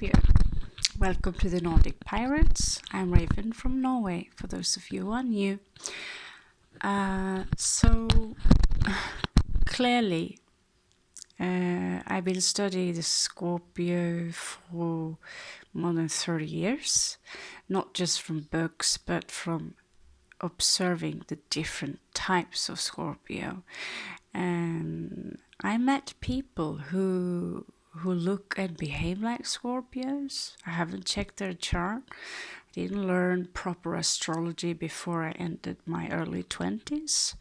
Scorpio. Welcome to the Nordic Pirates. I'm Raven from Norway, for those of you who are new. Clearly, I've been studying the Scorpio for more than 30 years, not just from books, but from observing the different types of Scorpio. And I met people who look and behave like Scorpios. I haven't checked their chart. I didn't learn proper astrology before I entered my early 20s.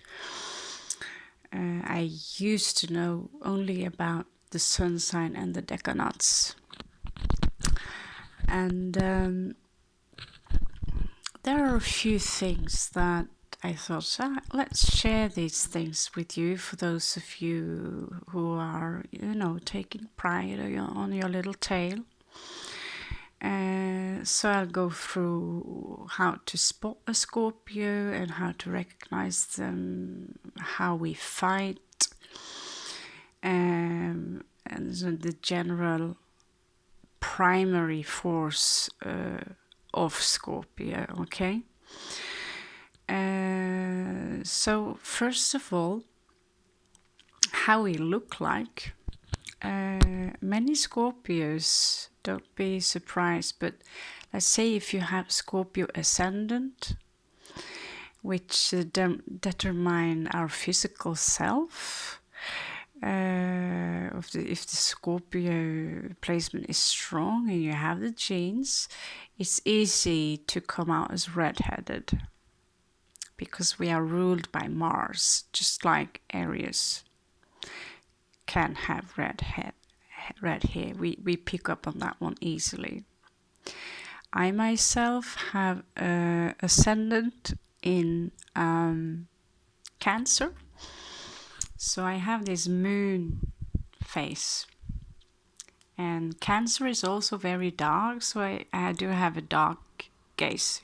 I used to know only about the sun sign and the decanads. And there are a few things that I thought, let's share these things with you, for those of you who are, taking pride on your little tail. So I'll go through how to spot a Scorpio and how to recognize them, how we fight, and the general primary force of Scorpio, okay? So first of all, how we look like. Many Scorpios, don't be surprised, but let's say if you have Scorpio ascendant, which determine our physical self, if the Scorpio placement is strong and you have the genes, it's easy to come out as redheaded, because we are ruled by Mars, just like Aries can have red hair. We pick up on that one easily. I myself have ascendant in Cancer, so I have this moon face, and Cancer is also very dark, so I do have a dark gaze,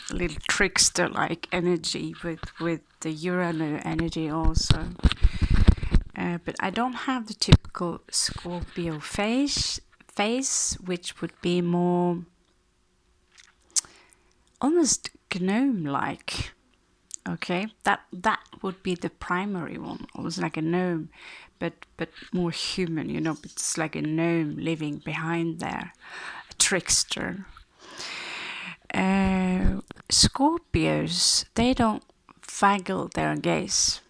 a little trickster-like energy with the Uranus energy also. But I don't have the typical Scorpio face, which would be more almost gnome-like. Okay, that would be the primary one, almost like a gnome, but more human. It's like a gnome living behind there, a trickster. Scorpios, they don't waggle their gaze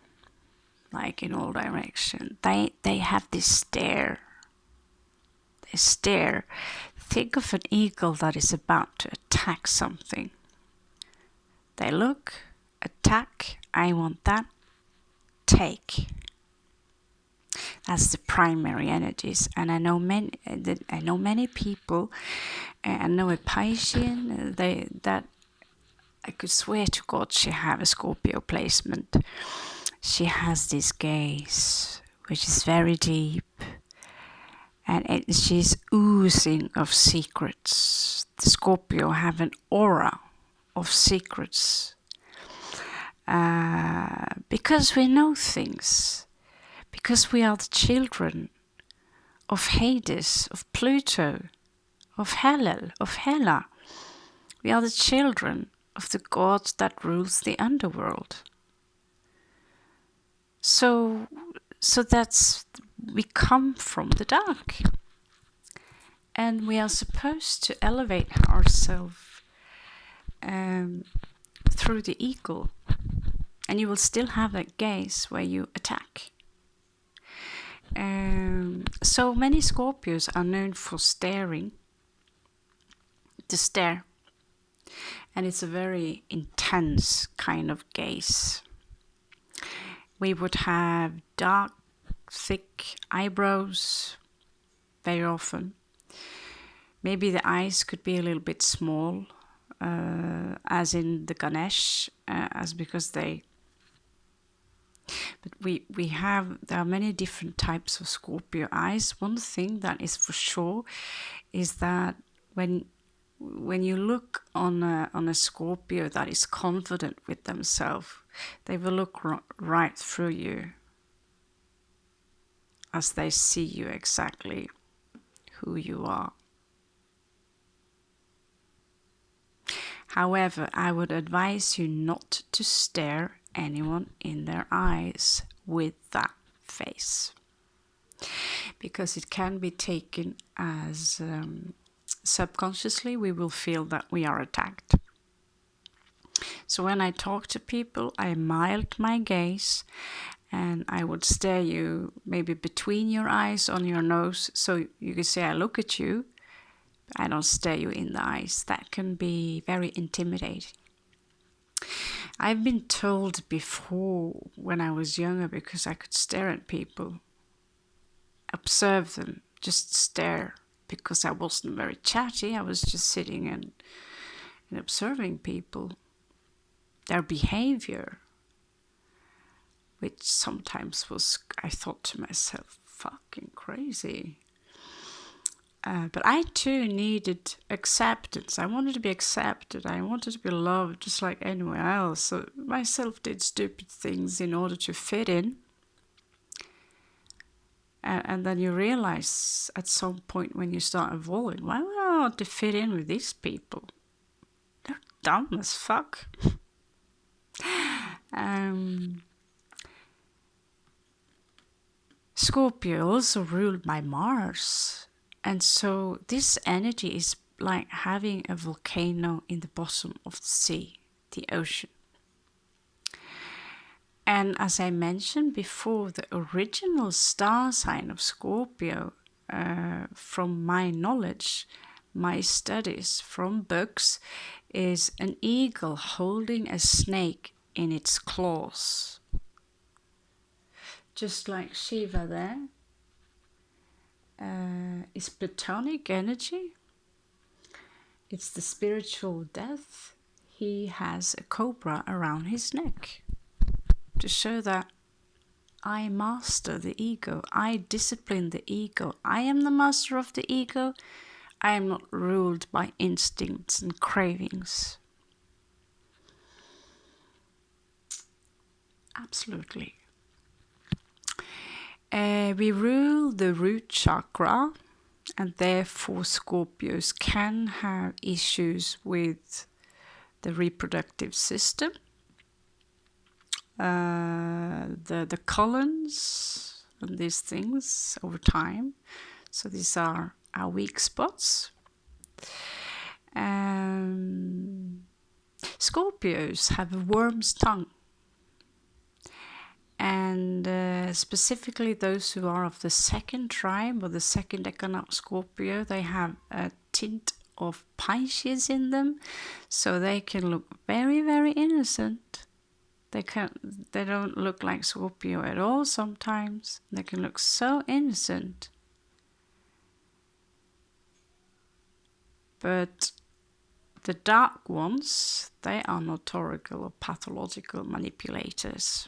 like in all direction. They have this stare. They stare. Think of an eagle that is about to attack something. They look, attack, I want that, take. That's the primary energies, and I know many people. I know a Piscean that I could swear to God she have a Scorpio placement. She has this gaze, which is very deep, and she's oozing of secrets. The Scorpio have an aura of secrets, because we know things, because we are the children of Hades, of Pluto, of Hela. We are the children of the god that rules the underworld. So we come from the dark, and we are supposed to elevate ourselves through the eagle, and you will still have that gaze where you attack. So many Scorpios are known for staring. To stare, and it's a very intense kind of gaze. We would have dark, thick eyebrows very often. Maybe the eyes could be a little bit small, as in the Ganesh, because they. But there are many different types of Scorpio eyes. One thing that is for sure is that when you look on a Scorpio that is confident with themselves, they will look right through you. as they see you exactly who you are. However, I would advise you not to stare anyone in their eyes with that face, because it can be taken as subconsciously we will feel that we are attacked. So when I talk to people, I mild my gaze and I would stare you maybe between your eyes, on your nose, so you could say I look at you, but I don't stare you in the eyes. That can be very intimidating. I've been told before when I was younger, because I could stare at people, observe them, just stare, because I wasn't very chatty. I was just sitting and observing people, their behavior, which sometimes was, I thought to myself, fucking crazy. But I too needed acceptance. I wanted to be accepted. I wanted to be loved just like anyone else. So myself did stupid things in order to fit in. And then you realize at some point when you start evolving, why would I want to fit in with these people? They're dumb as fuck. Scorpio also ruled by Mars. And so this energy is like having a volcano in the bottom of the sea, the ocean. And as I mentioned before, the original star sign of Scorpio, from my knowledge, my studies from books, is an eagle holding a snake in its claws. Just like Shiva there. Is Platonic energy. It's the spiritual death. He has a cobra around his neck to show that I master the ego. I discipline the ego. I am the master of the ego. I am not ruled by instincts and cravings. Absolutely. We rule the root chakra, and therefore Scorpios can have issues with the reproductive system, the colons, and these things over time. So these are our weak spots. Scorpios have a worm's tongue. And specifically those who are of the second tribe or the second decan Scorpio, they have a tint of Pisces in them, so they can look very, very innocent. They don't look like Scorpio at all sometimes. They can look so innocent. But the dark ones, they are notorical or pathological manipulators.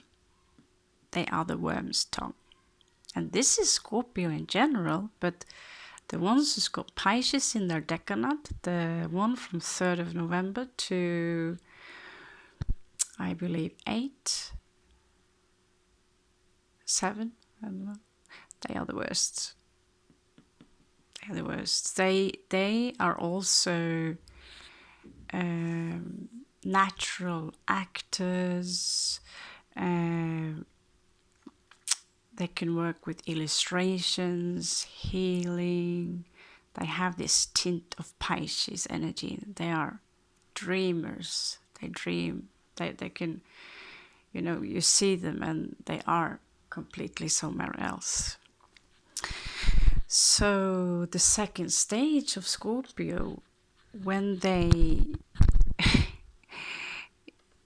They are the worm's tongue. And this is Scorpio in general, but the ones who's got Pisces in their decanate, the one from 3rd of November to, I believe, 8, 7, I don't know. They are the worst. They are the worst. They are also natural actors. They can work with illustrations, healing. They have this tint of Pisces energy. They are dreamers. They dream. They can, you see them and they are completely somewhere else. So the second stage of Scorpio, when they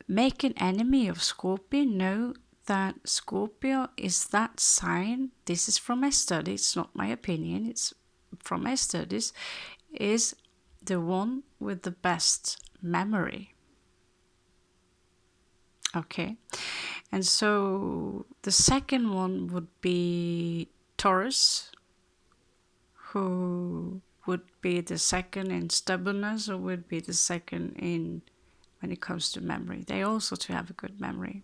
make an enemy of Scorpio, know that Scorpio is that sign. This is from my studies, it's not my opinion, it's from my studies, is the one with the best memory. Okay, and so the second one would be Taurus, who would be the second in stubbornness, or would be the second in when it comes to memory. They also to have a good memory.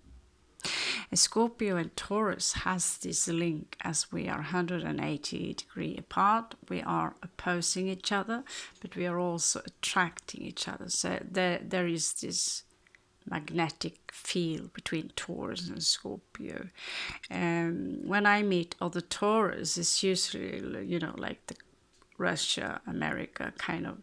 And Scorpio and Taurus has this link, as we are 180 degrees apart. We are opposing each other, but we are also attracting each other. So there is this magnetic field between Taurus and Scorpio. When I meet other Taurus, it's usually, like the Russia, America kind of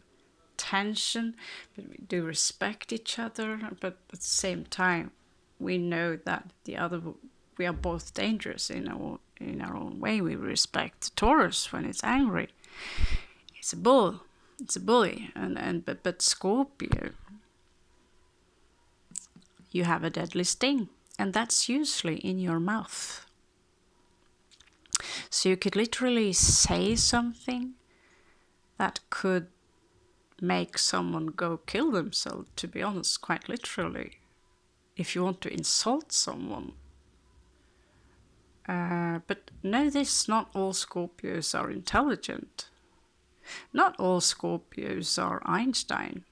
tension, but we do respect each other. But at the same time, we know that we are both dangerous in our own way. We respect Taurus when it's angry. It's a bull. It's a bully. But Scorpio, you have a deadly sting, and that's usually in your mouth. So you could literally say something that could make someone go kill themselves, to be honest, quite literally, if you want to insult someone. But know this, not all Scorpios are intelligent. Not all Scorpios are Einstein.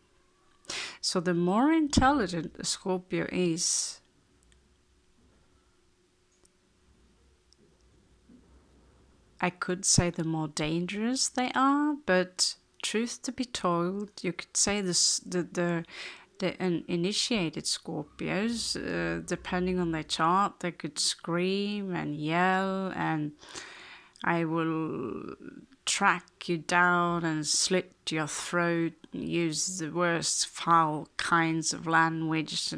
So the more intelligent a Scorpio is, I could say the more dangerous they are, but truth to be told, you could say this, the initiated Scorpios, depending on their chart, they could scream and yell and I will track you down and slit your throat, use the worst foul kinds of language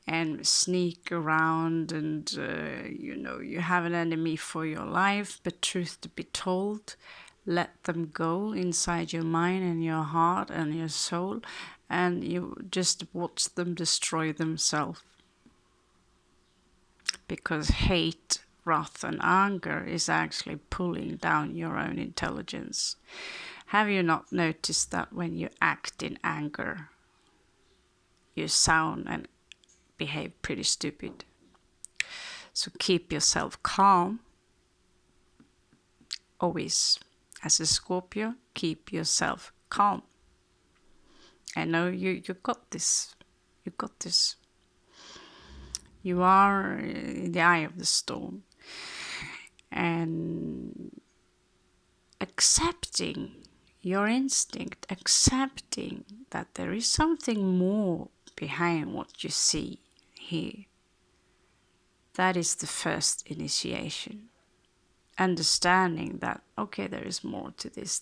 and sneak around and, you have an enemy for your life. But truth to be told, let them go inside your mind and your heart and your soul, and you just watch them destroy themselves. Because hate, wrath and anger is actually pulling down your own intelligence. Have you not noticed that when you act in anger, you sound and behave pretty stupid? So keep yourself calm. Always, as a Scorpio, keep yourself calm. I know you got this. You got this. You are in the eye of the storm. And accepting your instinct, accepting that there is something more behind what you see here. That is the first initiation. Understanding that, okay, there is more to this.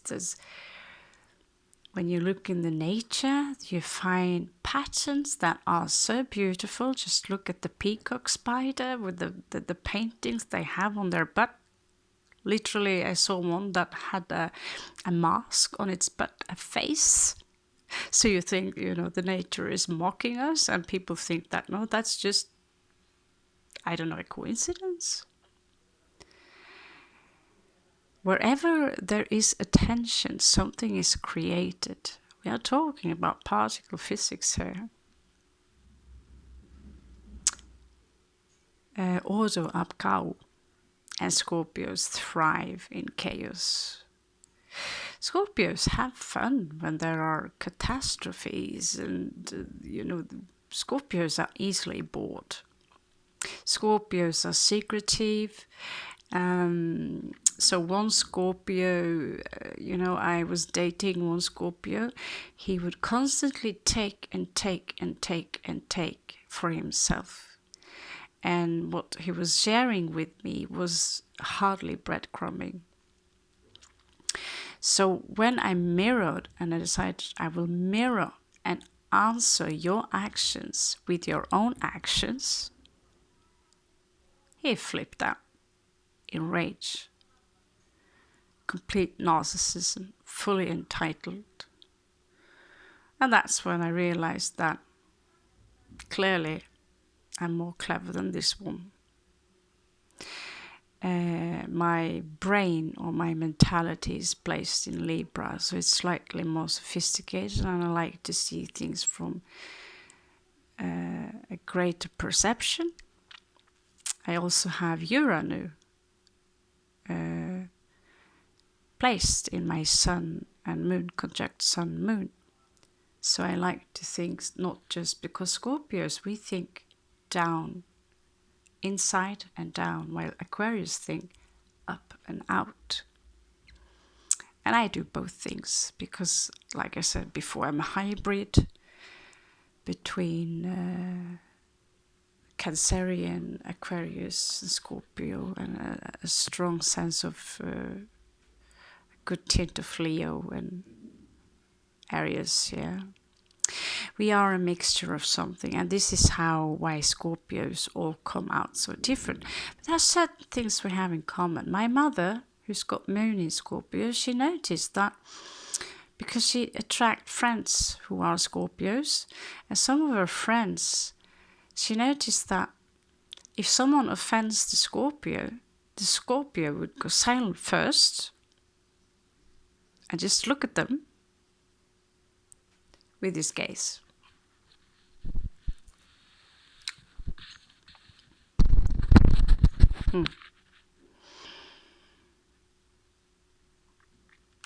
When you look in the nature, you find patterns that are so beautiful. Just look at the peacock spider with the paintings they have on their butt. Literally, I saw one that had a mask on its butt, a face. So you think, the nature is mocking us, and people think that, no, that's just, I don't know, a coincidence. Wherever there is attention, something is created. We are talking about particle physics here. Ordo ab chaos, and Scorpios thrive in chaos. Scorpios have fun when there are catastrophes, and Scorpios are easily bored. Scorpios are secretive. So one Scorpio, I was dating one Scorpio. He would constantly take and take and take and take for himself. And what he was sharing with me was hardly breadcrumbing. So when I mirrored and I decided I will mirror and answer your actions with your own actions, he flipped out in rage. Complete narcissism, fully entitled. And that's when I realized that clearly I'm more clever than this one. My brain or my mentality is placed in Libra, so it's slightly more sophisticated, and I like to see things from a greater perception. I also have Uranus placed in my Sun and Moon conjunct Sun Moon. So I like to think not just because Scorpios, we think down inside and down, while Aquarius think up and out. And I do both things because, like I said before, I'm a hybrid between Cancerian, Aquarius, and Scorpio, and a strong sense of a good tint of Leo and Aries. Yeah, we are a mixture of something, and this is why Scorpios all come out so different. But there are certain things we have in common. My mother, who's got moon in Scorpio, she noticed that because she attracts friends who are Scorpios, and some of her friends, she noticed that if someone offends the Scorpio would go silent first and just look at them with his gaze.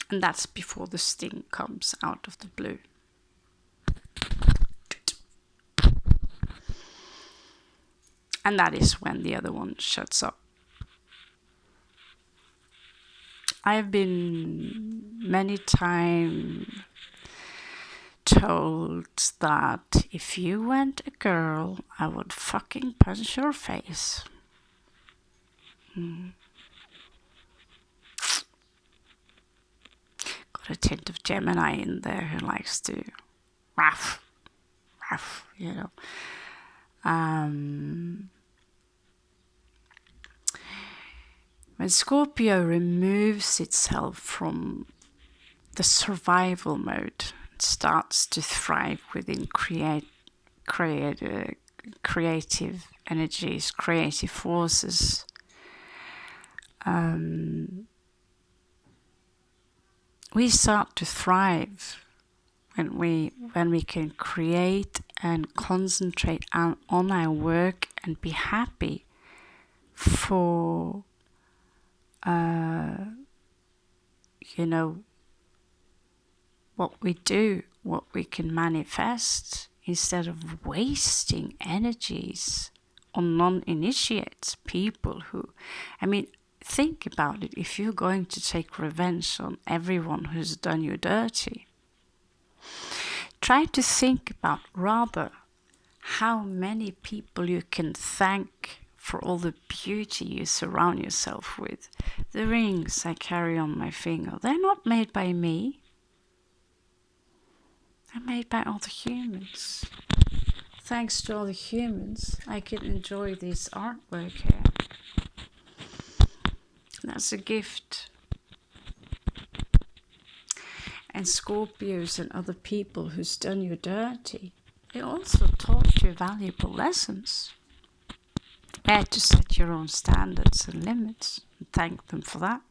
And that's before the sting comes out of the blue. And that is when the other one shuts up. I've been many times told that if you went a girl, I would fucking punch your face. Got a tint of Gemini in there who likes to ruff, you know. When Scorpio removes itself from the survival mode, it starts to thrive within creative energies, creative forces. We start to thrive when we can create and concentrate on our work and be happy for what we do, what we can manifest, instead of wasting energies on non-initiates, people who, think about it. If you're going to take revenge on everyone who's done you dirty, try to think about rather how many people you can thank for all the beauty you surround yourself with. The rings I carry on my finger, they're not made by me. They're made by other humans. Thanks to other humans, I can enjoy this artwork here. That's a gift. And Scorpios and other people who's done you dirty, they also taught you valuable lessons. Where to set your own standards and limits, and thank them for that.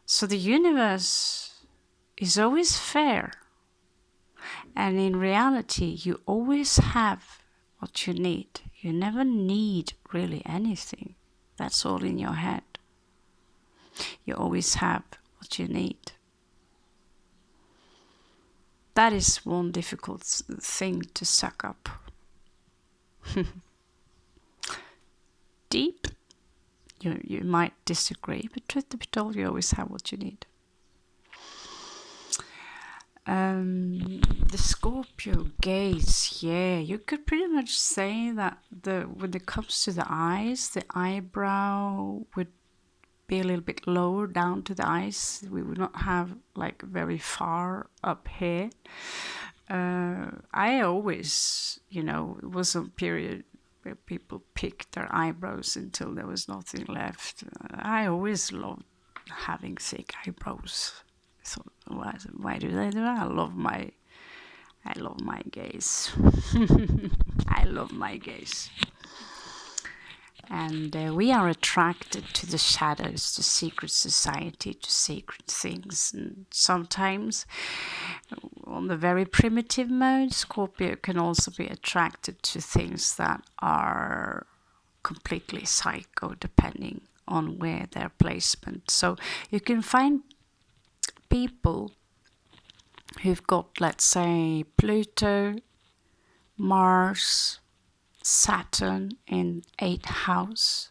So the universe is always fair, and in reality you always have what you need. You never need really anything. That's all in your head. You always have what you need. That is one difficult thing to suck up. Deep, you might disagree, but truth to be told, you always have what you need. The Scorpio gaze, yeah, you could pretty much say that when it comes to the eyes, the eyebrow would be a little bit lower down to the eyes. We would not have like very far up here. I always, it was a period where people picked their eyebrows until there was nothing left. I always loved having thick eyebrows. So why do they do that? I love my gaze. I love my gaze. And we are attracted to the shadows, to secret society, to sacred things. And sometimes, on the very primitive mode, Scorpio can also be attracted to things that are completely psycho, depending on where their placement. So you can find people who've got, let's say, Pluto, Mars, Saturn in 8th house.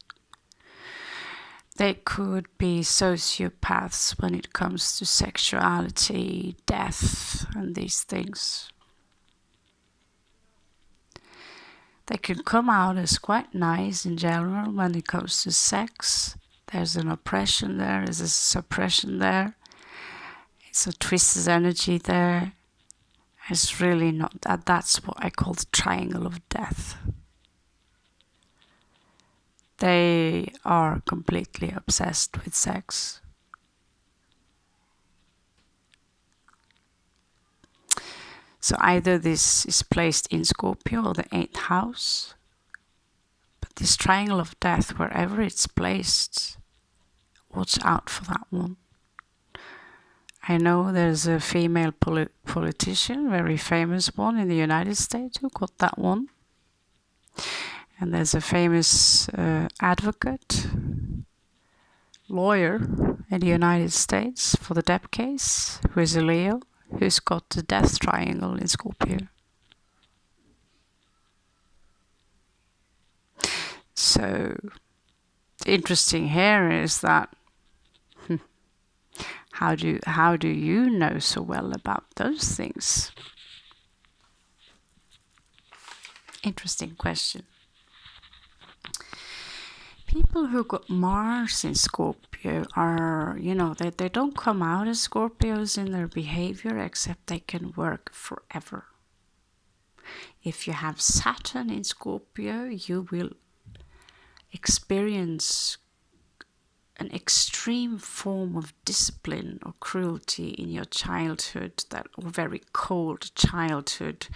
They could be sociopaths when it comes to sexuality, death, and these things. They can come out as quite nice in general when it comes to sex. There's an oppression there, there's a suppression there. It's a twisted energy there. It's really not that. That's what I call the triangle of death. They are completely obsessed with sex. So either this is placed in Scorpio or the 8th house. But this triangle of death, wherever it's placed, watch out for that one. I know there's a female politician, very famous one in the United States, who got that one. And there's a famous advocate, lawyer in the United States for the debt case, who is a Leo, who's got the death triangle in Scorpio. So, the interesting here is that how do you know so well about those things? Interesting question. People who got Mars in Scorpio are, they don't come out as Scorpios in their behavior, except they can work forever. If you have Saturn in Scorpio, you will experience an extreme form of discipline or cruelty in your childhood, or very cold childhood,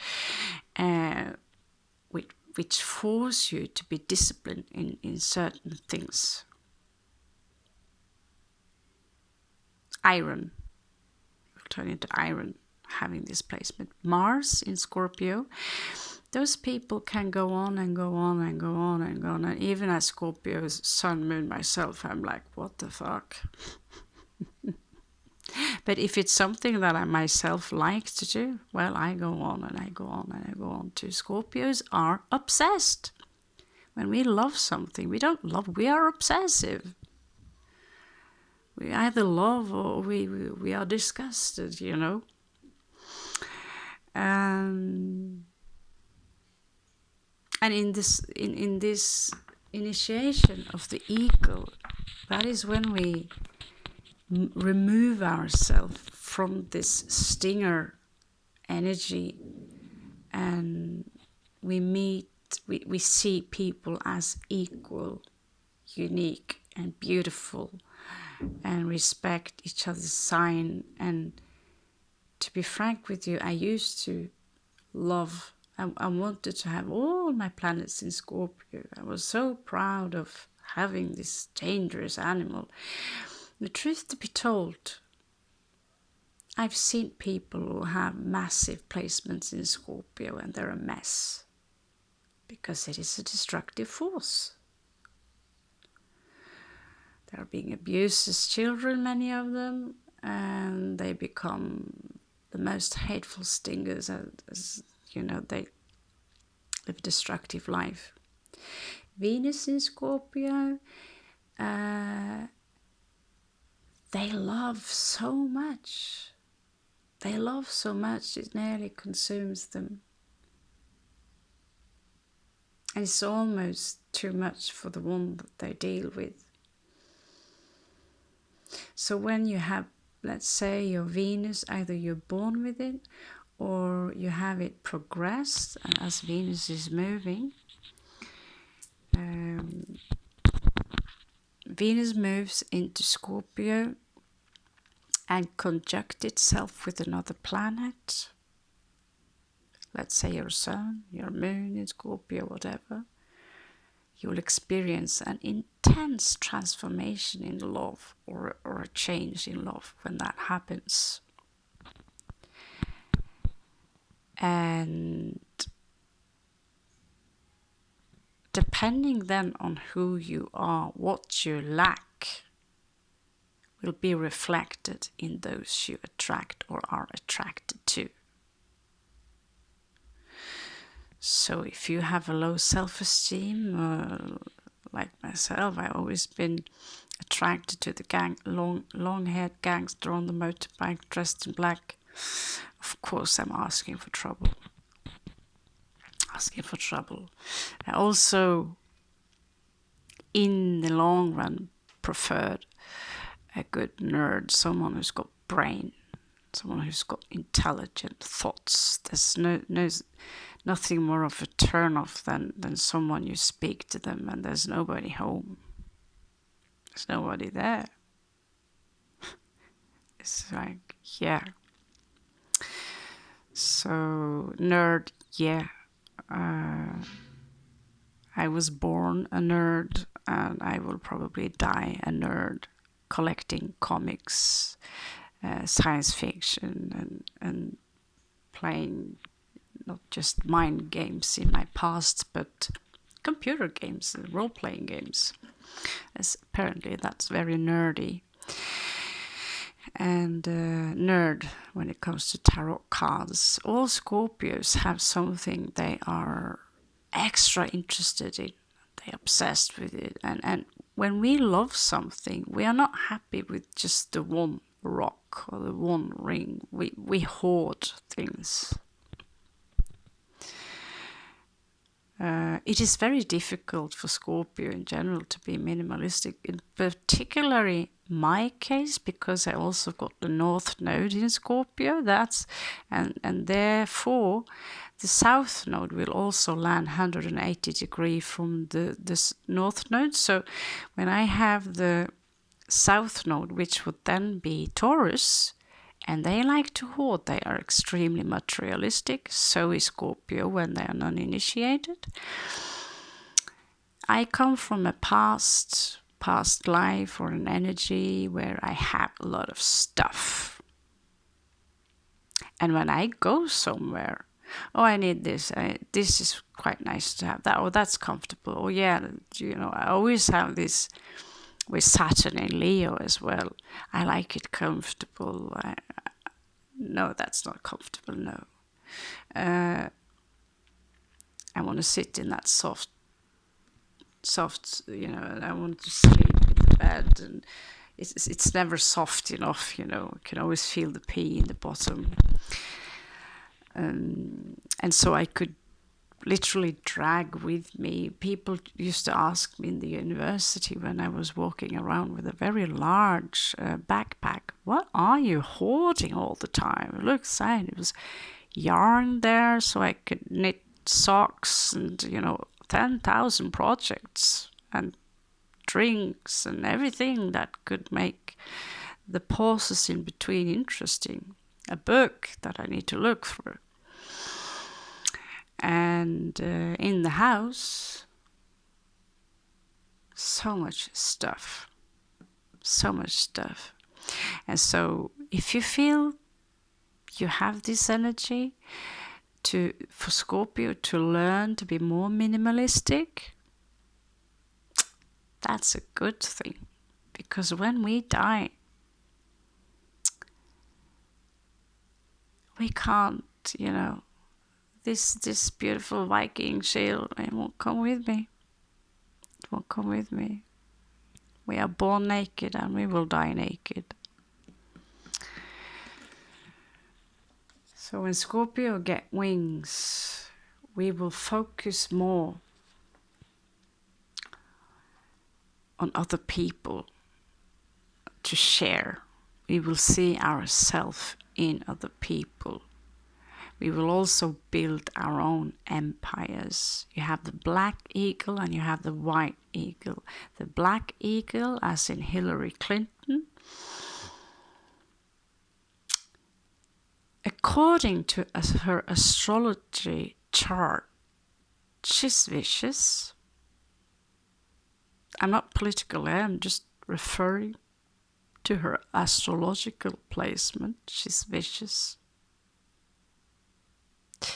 which force you to be disciplined in certain things. Iron will turn into iron, having this placement. Mars in Scorpio, those people can go on and go on and go on and go on. And even as Scorpio's sun, moon, myself, I'm like, what the fuck? But if it's something that I myself like to do, well, I go on and I go on and I go on too. Scorpios are obsessed. When we love something, we don't love, we are obsessive. We either love or we are disgusted, And in this initiation of the ego, that is when we remove ourselves from this stinger energy, and we see people as equal, unique and beautiful, and respect each other's sign. And to be frank with you, I used to love, I wanted to have all my planets in Scorpio. I was so proud of having this dangerous animal. The truth to be told, I've seen people who have massive placements in Scorpio and they're a mess, because it is a destructive force. They're being abused as children, many of them, and they become the most hateful stingers, as they live a destructive life. Venus in Scorpio, they love so much. They love so much it nearly consumes them. And it's almost too much for the one that they deal with. So when you have, let's say, your Venus, either you're born with it or you have it progressed, and as Venus is moving, Venus moves into Scorpio and conjunct itself with another planet. Let's say your sun, your moon in Scorpio, whatever. You will experience an intense transformation in love, or a change in love when that happens. And depending then on who you are, what you lack will be reflected in those you attract or are attracted to. So if you have a low self-esteem, like myself, I've always been attracted to the long-haired gangster on the motorbike dressed in black. Of course, I'm asking for trouble. Asking for trouble. I also, in the long run, preferred a good nerd, someone who's got brain, someone who's got intelligent thoughts. There's nothing more of a turn-off than someone you speak to them and there's nobody home. There's nobody there. It's like, yeah. So, nerd, yeah. I was born a nerd and I will probably die a nerd, collecting comics, science fiction, and playing not just mind games in my past, but computer games, role-playing games. As apparently that's very nerdy. And nerd when it comes to tarot cards. All Scorpios have something they are extra interested in. They're obsessed with it. And when we love something, we are not happy with just the one rock or the one ring. We hoard things. It is very difficult for Scorpio in general to be minimalistic, in particularly my case, because I also got the North Node in Scorpio. And therefore the South Node will also land 180 degrees from this North Node. So when I have the South Node, which would then be Taurus, and they like to hoard. They are extremely materialistic. So is Scorpio when they are non-initiated. I come from a past life or an energy where I have a lot of stuff. And when I go somewhere, oh, I need this. This is quite nice to have. That, oh, that's comfortable. Oh, yeah, I always have this with Saturn in Leo as well. I like it comfortable. No, that's not comfortable, no. I want to sit in that soft, I want to sleep in the bed, and it's never soft enough, you can always feel the pee in the bottom. And so I could literally drag with me. People used to ask me in the university when I was walking around with a very large backpack, what are you hoarding all the time? It looks sad. It was yarn there so I could knit socks and 10,000 projects and drinks and everything that could make the pauses in between interesting. A book that I need to look through. And in the house, so much stuff. And so if you feel you have this energy for Scorpio to learn to be more minimalistic, that's a good thing. Because when we die, we can't, this beautiful Viking shield, it won't come with me. It won't come with me. We are born naked and we will die naked. So when Scorpio get wings, we will focus more on other people to share. We will see ourselves in other people. We will also build our own empires. You have the black eagle and you have the white eagle. The black eagle, as in Hillary Clinton, according to her astrology chart, she's vicious. I'm not political here, I'm just referring to her astrological placement. She's vicious.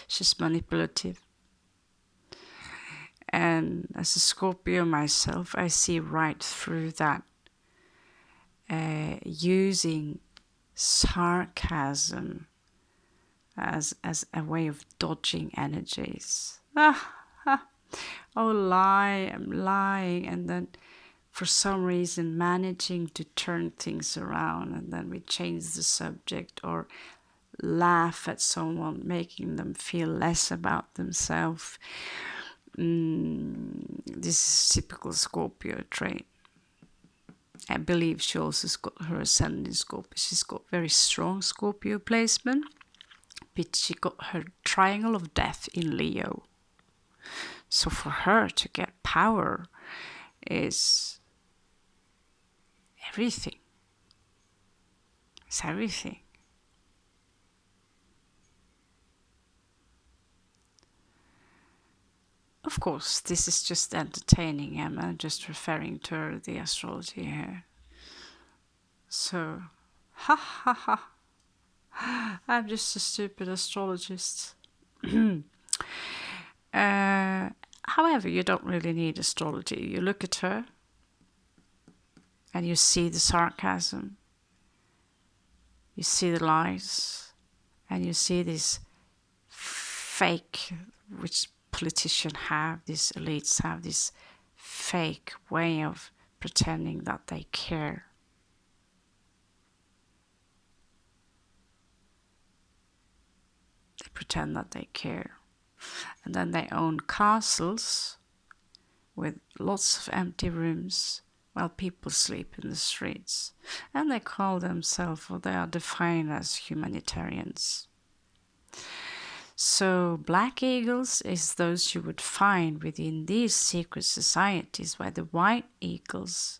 She's manipulative. And as a Scorpio myself, I see right through that, using sarcasm as a way of dodging energies. Oh, I'm lying, and then for some reason managing to turn things around, and then we change the subject or laugh at someone, making them feel less about themselves. This is typical Scorpio trait. I believe she also's got her ascendant in Scorpio. She's got very strong Scorpio placement, but she got her triangle of death in Leo. So for her to get power is everything. It's everything. Of course, this is just entertaining. I'm just referring to the astrology here. So, ha ha ha. I'm just a stupid astrologist. However, you don't really need astrology. You look at her and you see the sarcasm, you see the lies, and you see this fake, which politicians have, these elites have this fake way of pretending that they care. They pretend that they care. And then they own castles with lots of empty rooms while people sleep in the streets. And they call themselves, or they are defined as humanitarians. So black eagles is those you would find within these secret societies, where the white eagles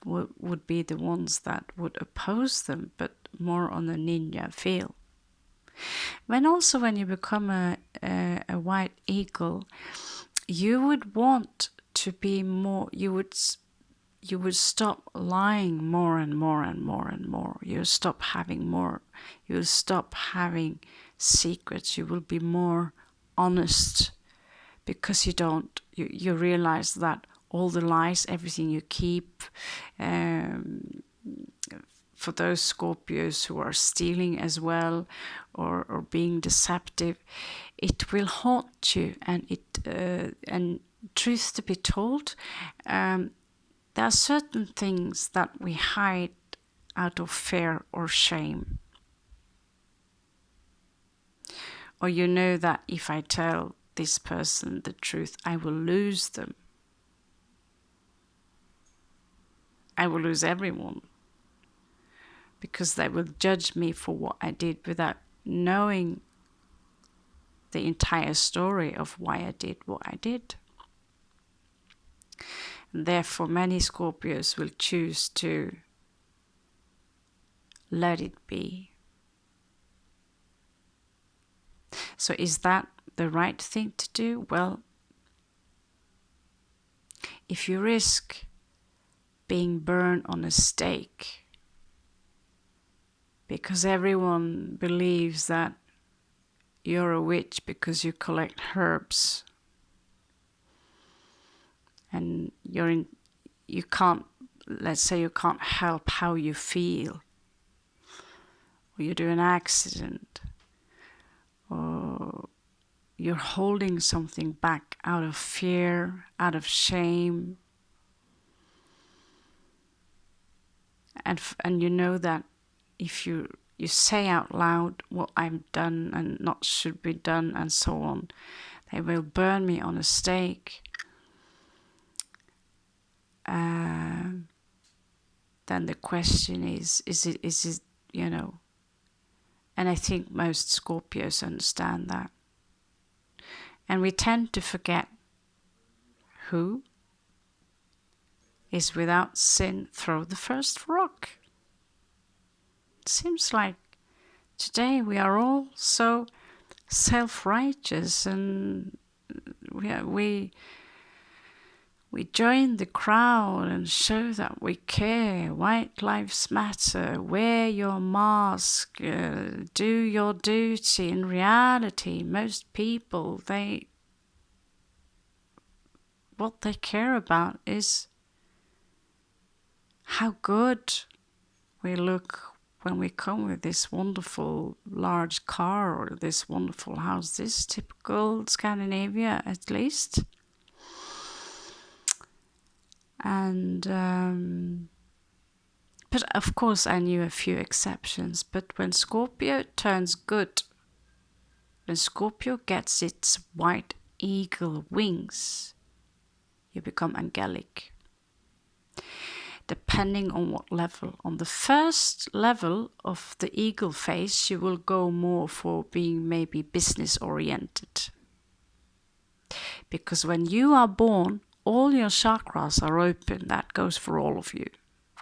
would be the ones that would oppose them, but more on a ninja feel. When you become a white eagle, you would want to be more, you would stop lying more and more and more and more. You stop having more, you stop having secrets. You will be more honest, because you realize that all the lies, everything you keep, for those Scorpios who are stealing as well, or being deceptive, it will haunt you. And truth to be told, there are certain things that we hide out of fear or shame. Or you know that if I tell this person the truth, I will lose them. I will lose everyone, because they will judge me for what I did without knowing the entire story of why I did what I did. And therefore, many Scorpios will choose to let it be. So is that the right thing to do? Well, if you risk being burned on a stake because everyone believes that you're a witch because you collect herbs, and you can't, let's say you can't help how you feel, or you do an accident, or you're holding something back out of fear, out of shame, and you know that if you say out loud what I've done and not should be done and so on, they will burn me on a stake. Then the question is it, you know, and I think most Scorpios understand that. And we tend to forget who is without sin, throw the first rock. It seems like today we are all so self-righteous, and we join the crowd and show that we care. White lives matter. Wear your mask. Do your duty. In reality, most people, what they care about is how good we look when we come with this wonderful large car or this wonderful house, this is typical Scandinavia at least. And but of course I knew a few exceptions. But when Scorpio turns good, when Scorpio gets its white eagle wings, you become angelic. Depending on what level. On the first level of the eagle phase, you will go more for being maybe business oriented. Because when you are born, all your chakras are open. That goes for all of you.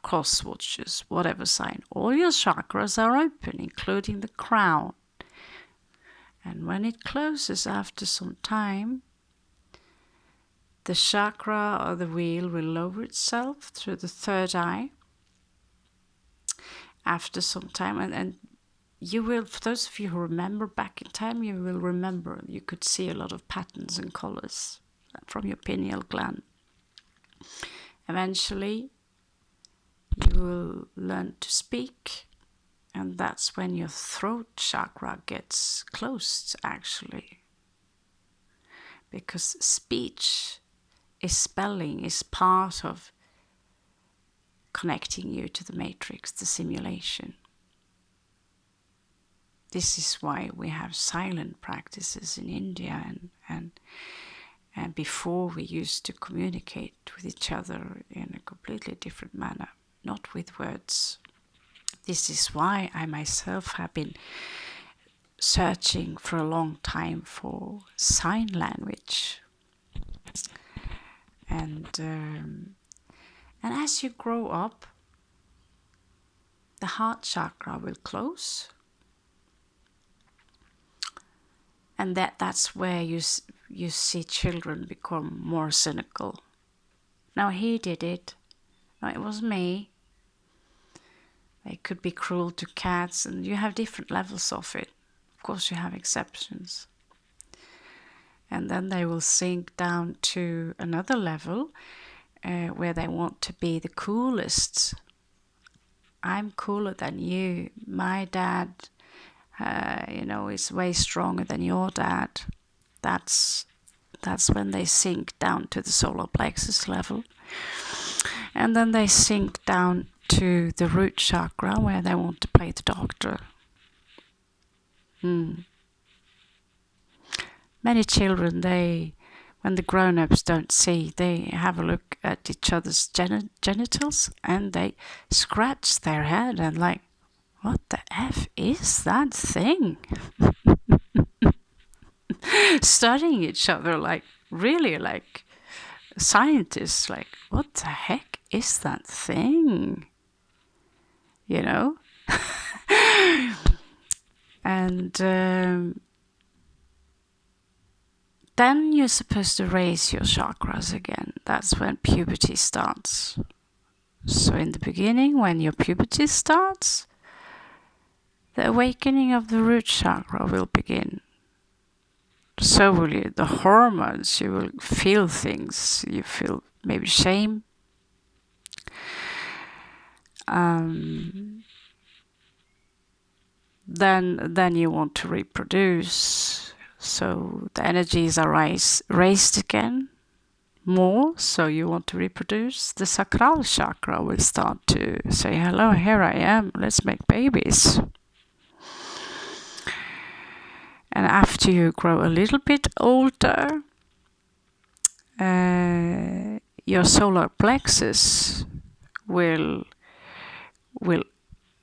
Cross watchers, whatever sign. All your chakras are open, including the crown. And when it closes after some time, the chakra or the wheel will lower itself through the third eye after some time. And you will, for those of you who remember back in time, you will remember you could see a lot of patterns and colors from your pineal gland. Eventually, you will learn to speak, and that's when your throat chakra gets closed, actually. Because speech spelling is part of connecting you to the matrix, the simulation. This is why we have silent practices in India, and before we used to communicate with each other in a completely different manner, not with words. This is why I myself have been searching for a long time for sign language. And as you grow up, the heart chakra will close, and that's where you see children become more cynical. No, he did it. No, it was me. They could be cruel to cats, and you have different levels of it. Of course, you have exceptions. And then they will sink down to another level where they want to be the coolest. I'm cooler than you. My dad, is way stronger than your dad. That's when they sink down to the solar plexus level. And then they sink down to the root chakra where they want to play the doctor. Many children, when the grown-ups don't see, they have a look at each other's genitals and they scratch their head and like, what the F is that thing? Studying each other like, really like scientists, like, what the heck is that thing? You know? And then you're supposed to raise your chakras again. That's when puberty starts. So in the beginning, when your puberty starts, the awakening of the root chakra will begin. So will you. The hormones, you will feel things. You feel maybe shame. Then you want to reproduce. So the energies are raised again more, so you want to reproduce. The sacral chakra will start to say, hello, here I am, let's make babies. And after you grow a little bit older, your solar plexus will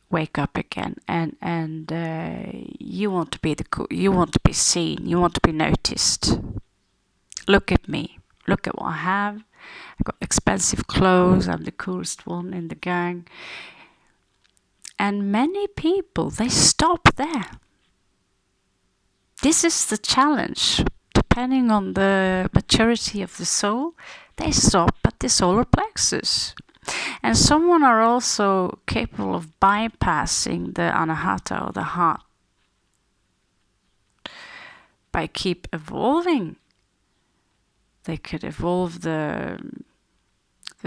wake up again, and you want to be you want to be seen, you want to be noticed. Look at me, look at what I have. I've got expensive clothes, I'm the coolest one in the gang. And many people, they stop there. This is the challenge. Depending on the maturity of the soul, they stop at the solar plexus. And some are also capable of bypassing the anahata or the heart by keep evolving. They could evolve the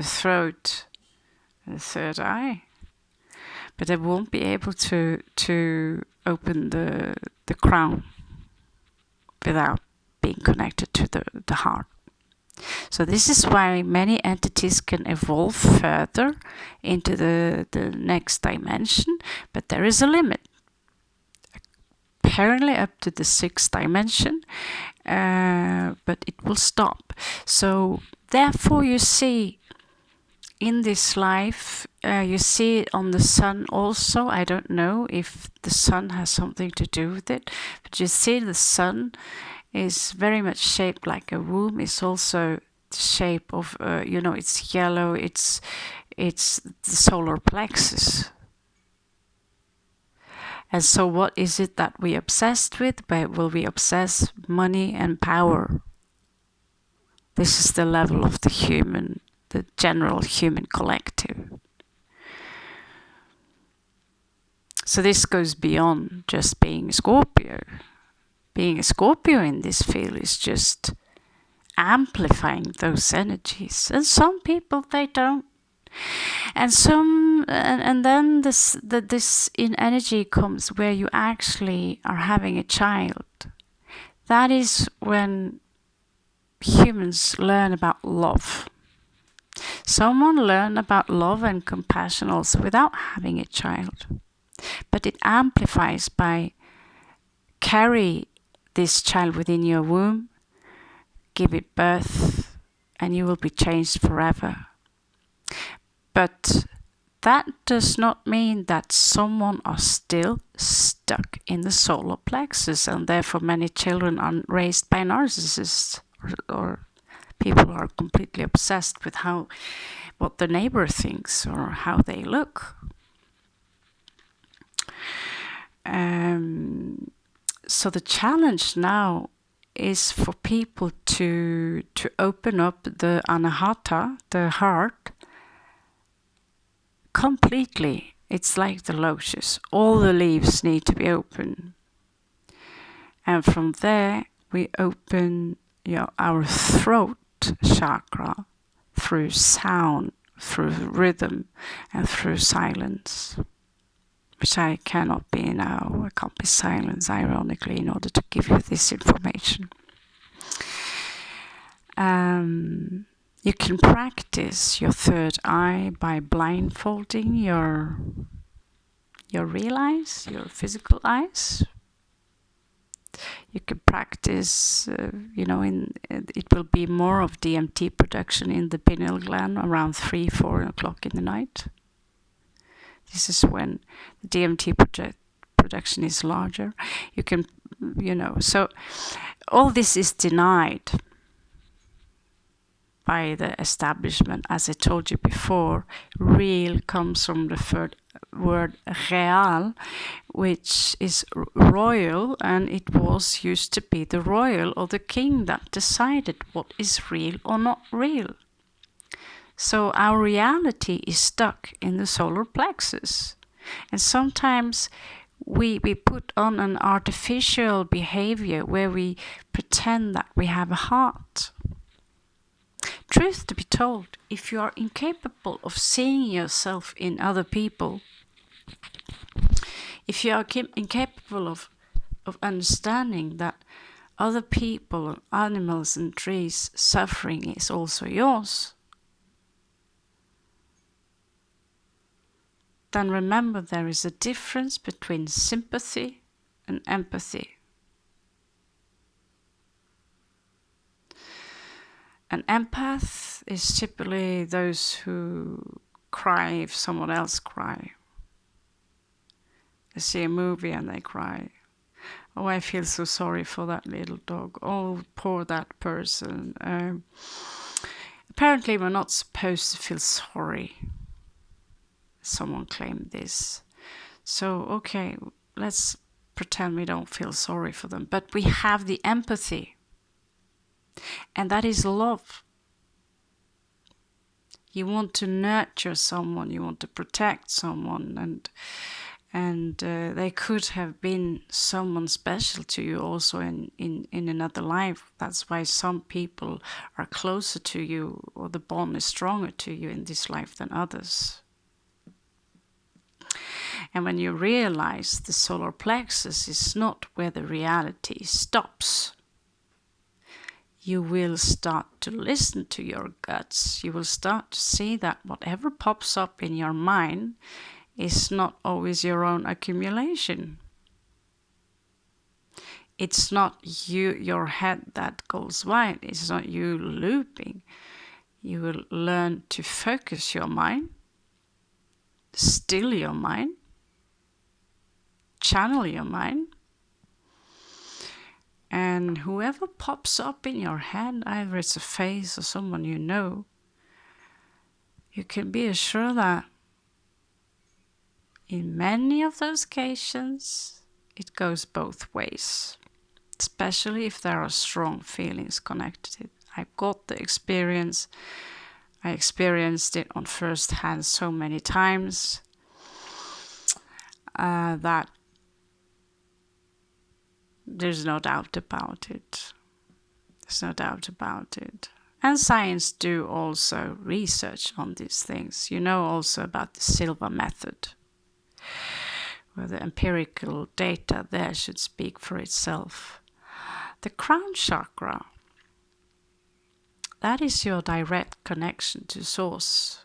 throat and the third eye. but they won't be able to open the crown without being connected to the heart. So this is why many entities can evolve further into the next dimension, but there is a limit. Apparently up to the 6th dimension, but it will stop. So therefore you see in this life, you see it on the sun also. I don't know if the sun has something to do with it, but you see the sun is very much shaped like a womb. It's also the shape of, it's yellow, it's the solar plexus. And so what is it that we obsessed with? Well, we obsess money and power. This is the level of the general human collective. So this goes beyond just being a Scorpio. Being a Scorpio in this field is just amplifying those energies. And some people, they don't. And then this in energy comes where you actually are having a child. That is when humans learn about love. Someone learn about love and compassion also without having a child. But it amplifies by carry this child within your womb, give it birth, and you will be changed forever. But that does not mean that someone are still stuck in the solar plexus, and therefore many children are raised by narcissists or people who are completely obsessed with what the neighbor thinks or how they look. So the challenge now is for people to open up the anahata, the heart, completely. It's like the lotus. All the leaves need to be open. And from there, we open our throat chakra through sound, through rhythm, and through silence. Which I cannot be now. I can't be silent, ironically, in order to give you this information. You can practice your third eye by blindfolding your real eyes, your physical eyes. You can practice, it will be more of DMT production in the pineal gland around 3-4 o'clock in the night. This is when the DMT production is larger. You can, so all this is denied by the establishment. As I told you before, real comes from the word real, which is royal, and it was used to be the royal or the king that decided what is real or not real. So our reality is stuck in the solar plexus. And sometimes we put on an artificial behavior where we pretend that we have a heart. Truth to be told, if you are incapable of seeing yourself in other people, if you are incapable of understanding that other people, animals and trees, suffering is also yours, then remember there is a difference between sympathy and empathy. An empath is typically those who cry if someone else cries. They see a movie and they cry. Oh, I feel so sorry for that little dog. Oh, poor that person. Apparently we're not supposed to feel sorry. Someone claimed this. So, okay, let's pretend we don't feel sorry for them. But we have the empathy. And that is love. You want to nurture someone. You want to protect someone. And they could have been someone special to you also in another life. That's why some people are closer to you, or the bond is stronger to you in this life than others. And when you realize the solar plexus is not where the reality stops, you will start to listen to your guts. You will start to see that whatever pops up in your mind is not always your own accumulation. It's not your head that goes wild. It's not you looping. You will learn to focus your mind, still your mind, channel your mind. And whoever pops up in your head, either it's a face or someone you know, you can be assured that in many of those occasions, it goes both ways, especially if there are strong feelings connected. I got the experience. I experienced it on first hand so many times that there's no doubt about it. There's no doubt about it. And science do also research on these things. You know also about the silver method, where the empirical data there should speak for itself. The crown chakra, that is your direct connection to source,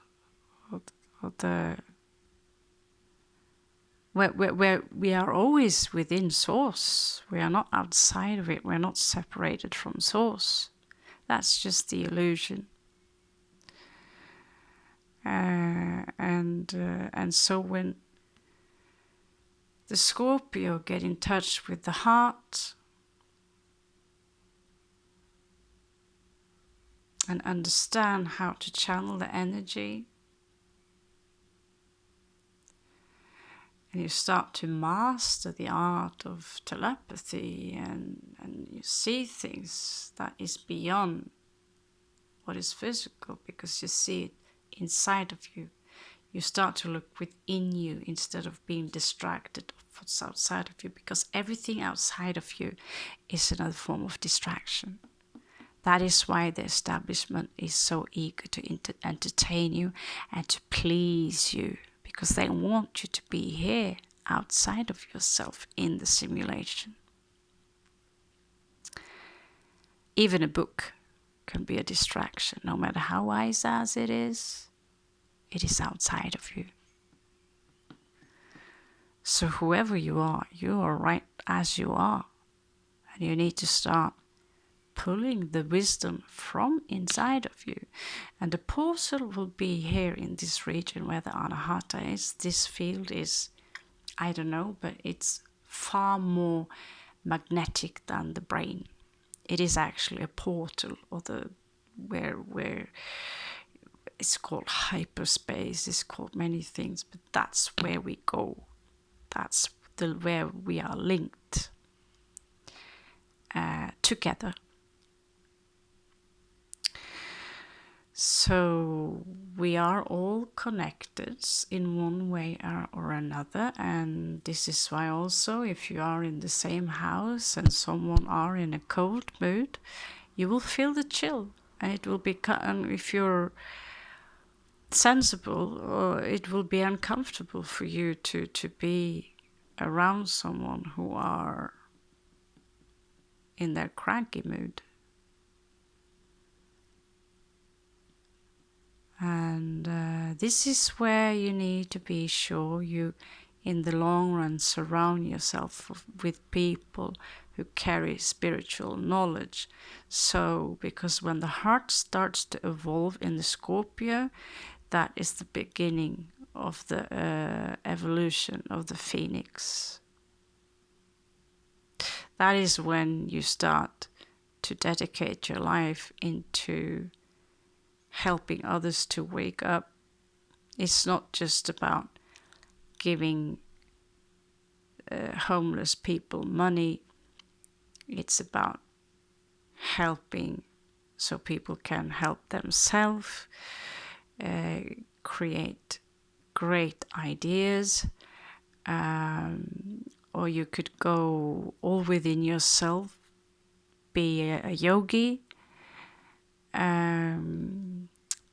where we are always within source. We are not outside of it. We're not separated from source. That's just the illusion. And so when the Scorpio get in touch with the heart and understand how to channel the energy, and you start to master the art of telepathy, and you see things that is beyond what is physical, because you see it inside of you. You start to look within you instead of being distracted of what's outside of you, because everything outside of you is another form of distraction. That is why the establishment is so eager to entertain you and to please you, because they want you to be here outside of yourself in the simulation. Even a book can be a distraction, no matter how wise as it is outside of you. So whoever you are right as you are, and you need to start pulling the wisdom from inside of you. And the portal will be here in this region where the Anahata is. This field is, I don't know, but it's far more magnetic than the brain. It is actually a portal, or where it's called hyperspace, it's called many things, but that's where we go. That's where we are linked together. So we are all connected in one way or another, and this is why also if you are in the same house and someone are in a cold mood, you will feel the chill, and it will be, and if you're sensible, it will be uncomfortable for you to be around someone who are in their cranky mood. And this is where you need to be sure you, in the long run, surround yourself with people who carry spiritual knowledge. So, because when the heart starts to evolve in the Scorpio, that is the beginning of the evolution of the Phoenix. That is when you start to dedicate your life into helping others to wake up. It's not just about giving homeless people money. It's about helping so people can help themselves, create great ideas, or you could go all within yourself, be a yogi,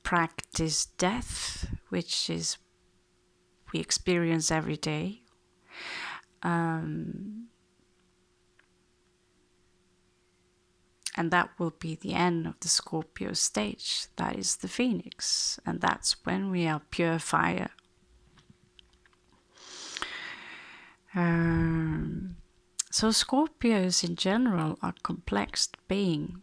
practice death, which is we experience every day. And that will be the end of the Scorpio stage. That is the Phoenix. And that's when we are pure fire. So Scorpios in general are complex beings.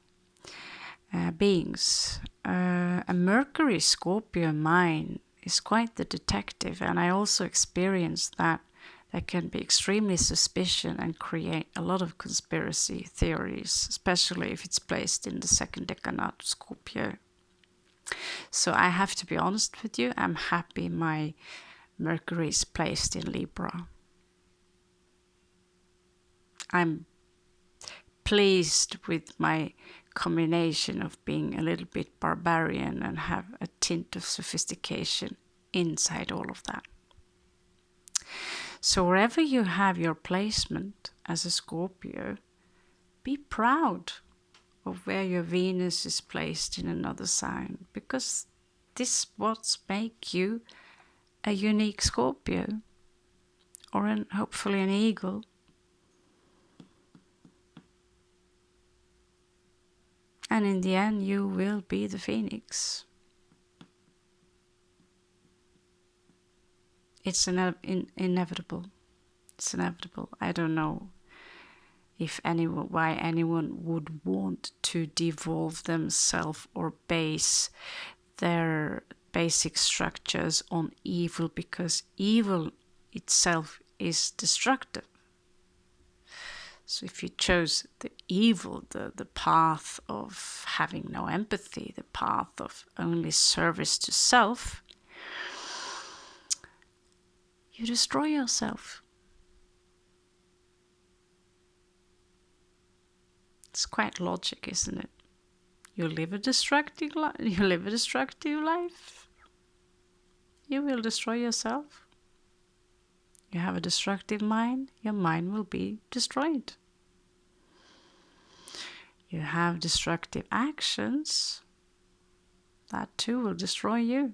A Mercury Scorpio mind is quite the detective, and I also experienced that can be extremely suspicious and create a lot of conspiracy theories, especially if it's placed in the second decanate of Scorpio. So I have to be honest with you, I'm happy my Mercury is placed in Libra. I'm pleased with my combination of being a little bit barbarian and have a tint of sophistication inside all of that. So wherever you have your placement as a Scorpio, be proud of where your Venus is placed in another sign, because this what makes you a unique Scorpio, or hopefully an eagle. And in the end, you will be the Phoenix. It's inevitable. It's inevitable. I don't know why anyone would want to devolve themselves or base their basic structures on evil, because evil itself is destructive. So if you chose the evil, the path of having no empathy, the path of only service to self, you destroy yourself. It's quite logic, isn't it? You live a destructive life. You will destroy yourself. You have a destructive mind, your mind will be destroyed. You have destructive actions, that too will destroy you.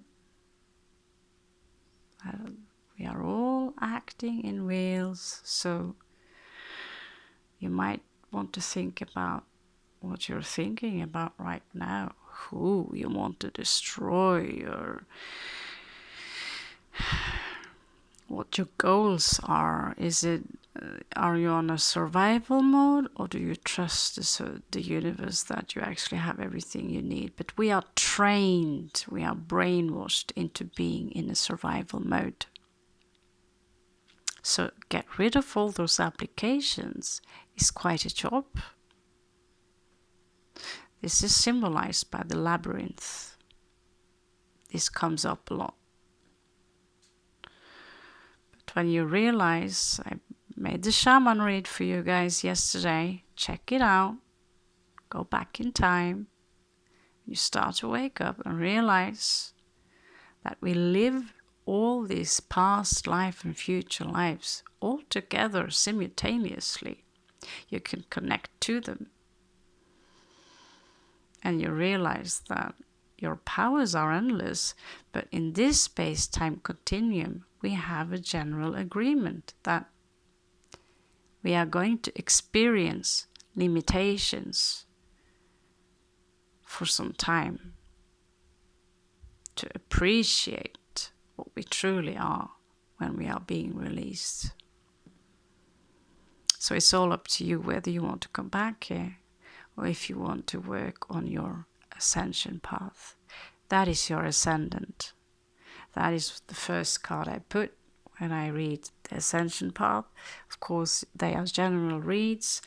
We are all acting in wheels, so you might want to think about what you're thinking about right now, who you want to destroy, or what your goals are. Are you on a survival mode, or do you trust the universe that you actually have everything you need? But we are trained, we are brainwashed into being in a survival mode. So get rid of all those applications is quite a job. This is symbolized by the labyrinth. This comes up a lot. But when you realize, I made the shaman read for you guys yesterday, check it out, go back in time, you start to wake up and realize that we live all these past life and future lives all together simultaneously. You can connect to them. And you realize that your powers are endless, but in this space-time continuum, we have a general agreement that we are going to experience limitations for some time to appreciate what we truly are when we are being released. So it's all up to you whether you want to come back here or if you want to work on your ascension path. That is your ascendant. That is the first card I put when I read the ascension path. Of course, they are general reads,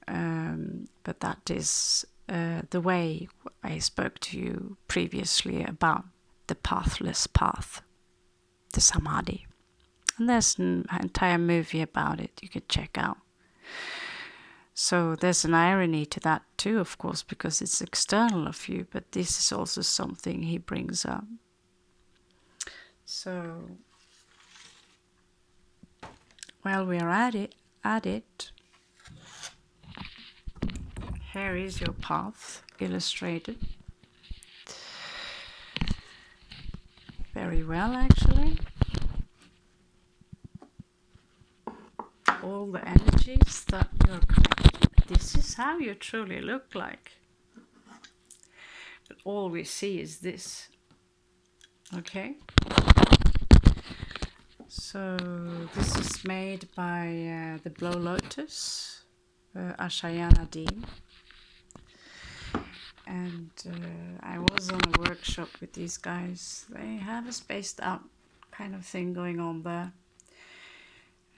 but that is the way I spoke to you previously about the pathless path, the Samadhi. And there's an entire movie about it you could check out. So there's an irony to that too, of course, because it's external of you, but this is also something he brings up. So, while we are at it, here is your path illustrated. Very well, actually. all the energies that you're connected. This is how you truly look like. But all we see is this. Okay? So this is made by the Blue Lotus, Ashayana Dean. And I was on a workshop with these guys. They have a spaced out kind of thing going on there.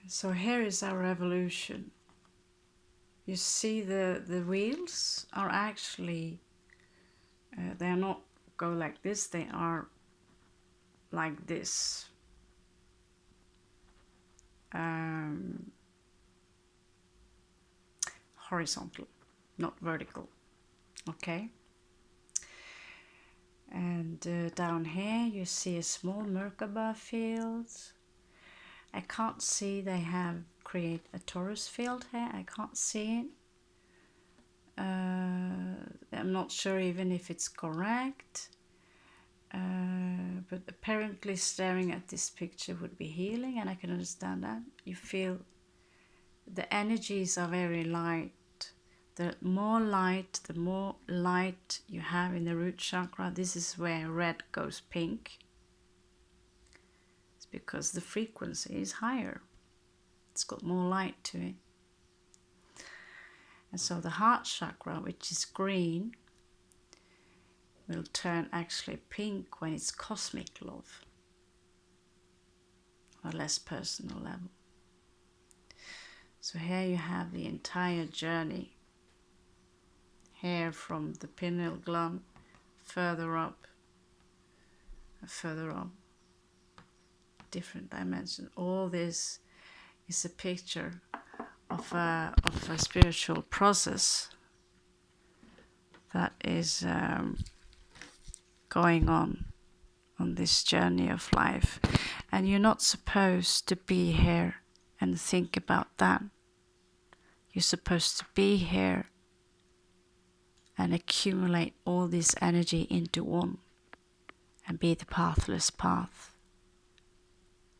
So here is our evolution. You see the wheels are actually, they are not go like this, they are like this. Horizontal, not vertical. Okay. And down here you see a small Merkaba field. I can't see they have create a Taurus field here. I can't see it. I'm not sure even if it's correct. But apparently staring at this picture would be healing, and I can understand that. You feel the energies are very light. The more light you have in the root chakra, this is where red goes pink. It's because the frequency is higher. It's got more light to it. And so the heart chakra, which is green, will turn actually pink when it's cosmic love, or less personal level. So here you have the entire journey. Here from the pineal gland, further up, different dimensions. All this is a picture of a spiritual process that is going on this journey of life. And you're not supposed to be here and think about that. You're supposed to be here and accumulate all this energy into one and be the pathless path.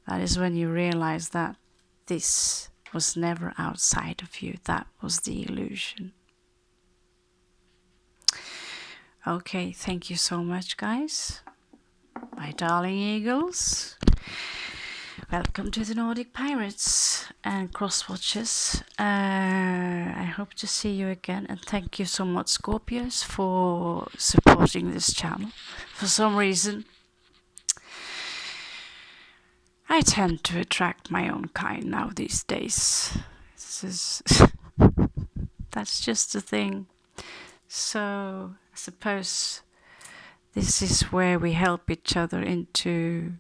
That is when you realize that this was never outside of you. That was the illusion. Okay, thank you so much, guys. My darling eagles. Welcome to the Nordic Pirates and Crosswatchers. I hope to see you again, and thank you so much, Scorpios, for supporting this channel. For some reason, I tend to attract my own kind now these days. That's just the thing. So I suppose this is where we help each other into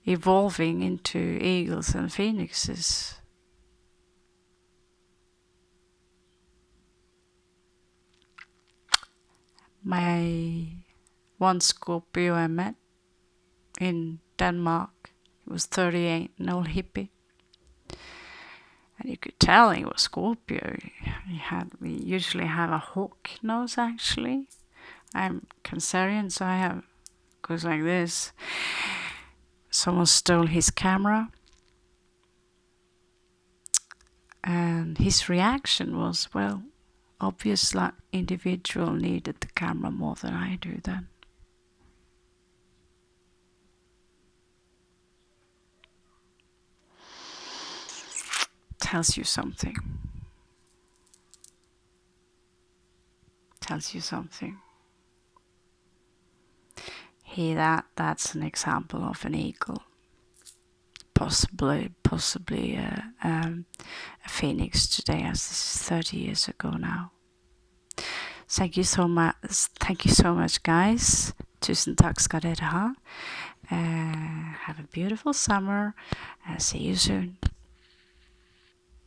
evolving into eagles and phoenixes. My one Scorpio I met in Denmark, he was 38, an old hippie. And you could tell he was Scorpio. We usually have a hawk nose actually. I'm Cancerian, so I have, goes like this. Someone stole his camera, and his reaction was, well, obviously that individual needed the camera more than I do then. Tells you something. Tells you something. That's an example of an eagle, possibly a phoenix today, as this is 30 years ago now. Thank you so much, guys. Tusen takk skal dere ha. Have a beautiful summer. See you soon.